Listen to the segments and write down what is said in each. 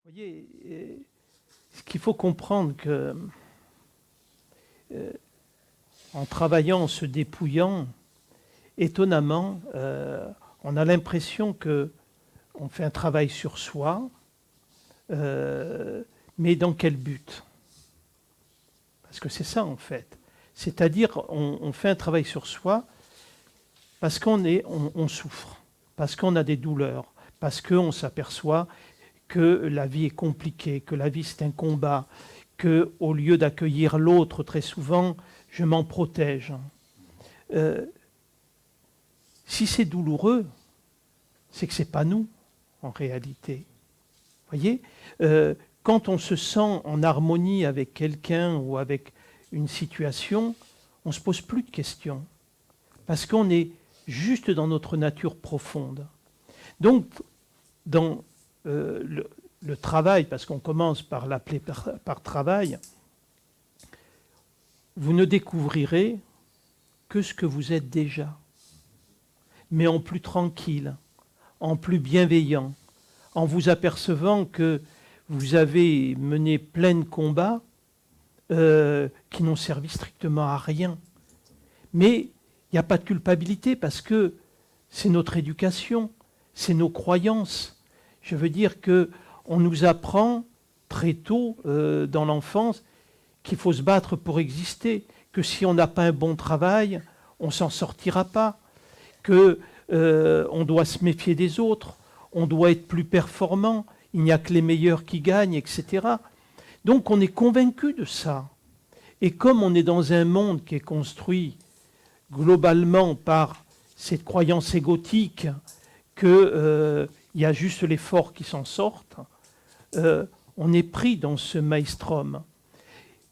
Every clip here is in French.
Vous voyez, ce qu'il faut comprendre que en travaillant, en se dépouillant, étonnamment, on a l'impression qu'on fait un travail sur soi, mais dans quel but? Parce que c'est ça en fait. C'est-à-dire, on fait un travail sur soi parce on souffre, parce qu'on a des douleurs, parce qu'on s'aperçoit que la vie est compliquée, que la vie c'est un combat, qu'au lieu d'accueillir l'autre, très souvent, je m'en protège. Si c'est douloureux, c'est que ce n'est pas nous, en réalité. Vous voyez, quand on se sent en harmonie avec quelqu'un ou avec une situation, on ne se pose plus de questions, parce qu'on est juste dans notre nature profonde. Donc, dans le travail, parce qu'on commence par l'appeler par travail, vous ne découvrirez que ce que vous êtes déjà, mais en plus tranquille, en plus bienveillant, en vous apercevant que vous avez mené plein de combats qui n'ont servi strictement à rien. Mais il n'y a pas de culpabilité parce que c'est notre éducation, c'est nos croyances. Je veux dire qu'on nous apprend très tôt dans l'enfance qu'il faut se battre pour exister, que si on n'a pas un bon travail, on ne s'en sortira pas, qu'on doit se méfier des autres, on doit être plus performant, il n'y a que les meilleurs qui gagnent, etc. Donc on est convaincu de ça. Et comme on est dans un monde qui est construit globalement par cette croyance égotique qu'il y a juste les forts qui s'en sortent, on est pris dans ce maelstrom.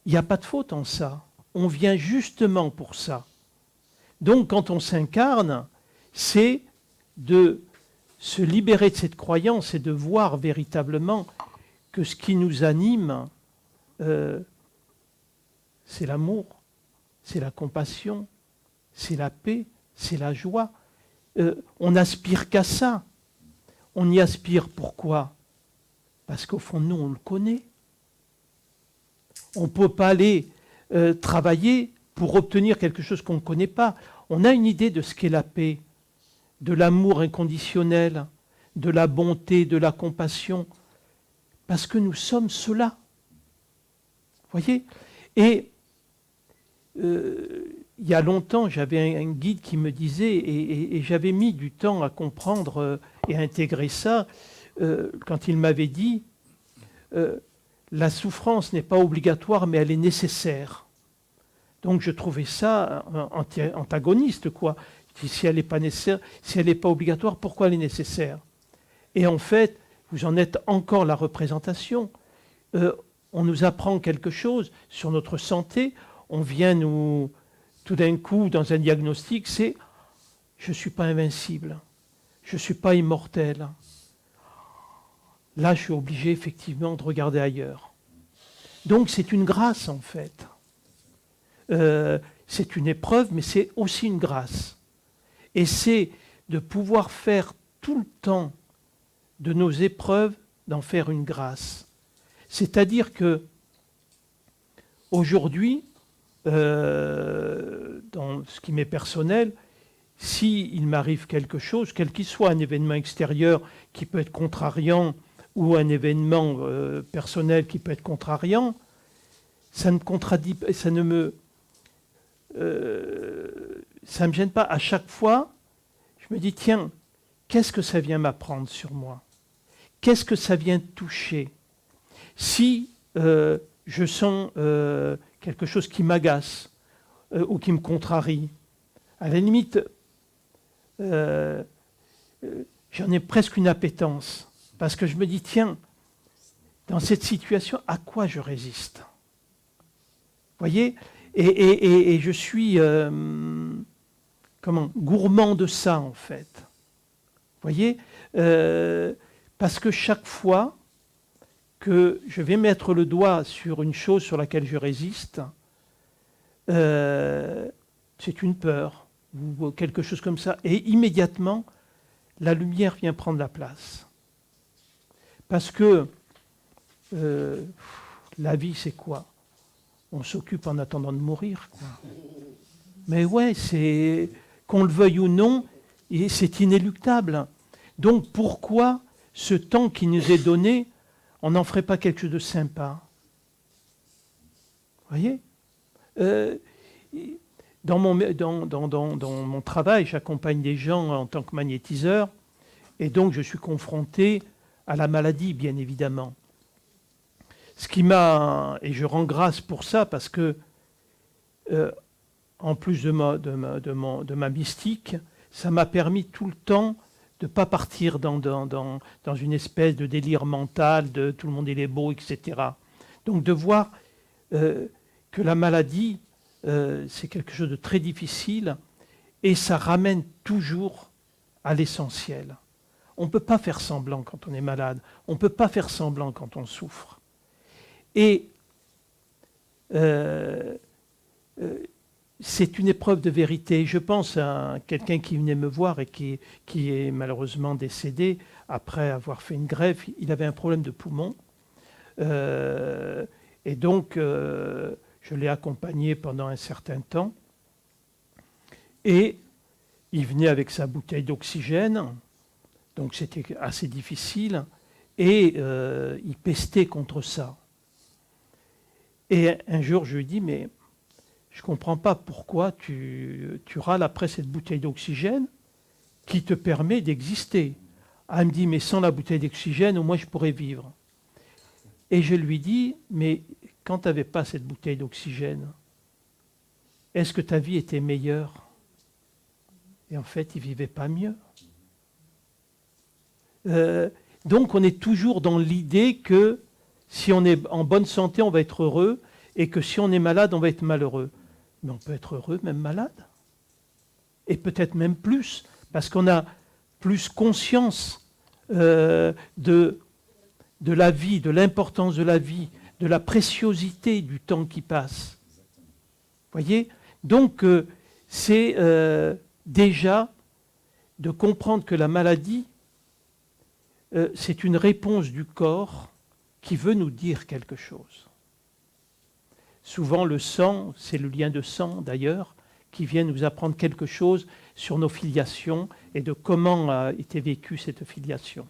Il n'y a pas de faute en ça. On vient justement pour ça. Donc quand on s'incarne, c'est de se libérer de cette croyance et de voir véritablement que ce qui nous anime, c'est l'amour, c'est la compassion, c'est la paix, c'est la joie. On n'aspire qu'à ça. On y aspire pourquoi? Parce qu'au fond de nous, on le connaît. On ne peut pas aller travailler pour obtenir quelque chose qu'on ne connaît pas. On a une idée de ce qu'est la paix, de l'amour inconditionnel, de la bonté, de la compassion, parce que nous sommes cela. Vous voyez? Et il y a longtemps, j'avais un guide qui me disait, et j'avais mis du temps à comprendre et à intégrer ça, quand il m'avait dit la souffrance n'est pas obligatoire, mais elle est nécessaire. Donc je trouvais ça antagoniste, quoi. Si elle n'est pas nécessaire, si elle n'est pas obligatoire, pourquoi elle est nécessaire? Et en fait, vous en êtes encore la représentation. On nous apprend quelque chose sur notre santé, on vient nous, tout d'un coup, dans un diagnostic, c'est « je ne suis pas invincible, je ne suis pas immortel ». Là, je suis obligé effectivement de regarder ailleurs. Donc c'est une grâce en fait. C'est une épreuve, mais c'est aussi une grâce. Et c'est de pouvoir faire tout le temps de nos épreuves, d'en faire une grâce. C'est-à-dire que aujourd'hui, dans ce qui m'est personnel, s'il m'arrive quelque chose, quel qu'il soit, un événement extérieur qui peut être contrariant ou un événement personnel qui peut être contrariant, ça ne me gêne pas. À chaque fois, je me dis, tiens, qu'est-ce que ça vient m'apprendre sur moi? Qu'est-ce que ça vient toucher? Si je sens quelque chose qui m'agace ou qui me contrarie, à la limite, j'en ai presque une appétence. Parce que je me dis, tiens, dans cette situation, à quoi je résiste? Vous voyez? Et je suis gourmand de ça, en fait. Vous voyez? Parce que chaque fois que je vais mettre le doigt sur une chose sur laquelle je résiste, c'est une peur ou quelque chose comme ça. Et immédiatement, la lumière vient prendre la place. Parce que la vie, c'est quoi? On s'occupe en attendant de mourir, quoi. Mais ouais, c'est, qu'on le veuille ou non, c'est inéluctable. Donc pourquoi ce temps qui nous est donné, on n'en ferait pas quelque chose de sympa? Vous voyez? Dans mon travail, j'accompagne des gens en tant que magnétiseur, et donc je suis confronté à la maladie, bien évidemment. Ce qui m'a, et je rends grâce pour ça, parce que, en plus de ma mystique, ça m'a permis tout le temps de ne pas partir dans une espèce de délire mental, de tout le monde il est beau, etc. Donc de voir que la maladie, c'est quelque chose de très difficile, et ça ramène toujours à l'essentiel. On ne peut pas faire semblant quand on est malade, on ne peut pas faire semblant quand on souffre. Et c'est une épreuve de vérité. Je pense à quelqu'un qui venait me voir et qui est malheureusement décédé après avoir fait une greffe. Il avait un problème de poumon. Et donc, je l'ai accompagné pendant un certain temps. Et il venait avec sa bouteille d'oxygène. Donc, c'était assez difficile. Et il pestait contre ça. Et un jour, je lui dis, mais je ne comprends pas pourquoi tu râles après cette bouteille d'oxygène qui te permet d'exister. Ah, elle me dit, mais sans la bouteille d'oxygène, au moins je pourrais vivre. Et je lui dis, mais quand tu n'avais pas cette bouteille d'oxygène, est-ce que ta vie était meilleure? Et en fait, il ne vivait pas mieux. Donc on est toujours dans l'idée que si on est en bonne santé, on va être heureux, et que si on est malade, on va être malheureux. Mais on peut être heureux, même malade. Et peut-être même plus, parce qu'on a plus conscience de la vie, de l'importance de la vie, de la préciosité du temps qui passe. Vous voyez? Donc, c'est déjà de comprendre que la maladie, c'est une réponse du corps qui veut nous dire quelque chose. Souvent, le sang, c'est le lien de sang d'ailleurs, qui vient nous apprendre quelque chose sur nos filiations et de comment a été vécue cette filiation.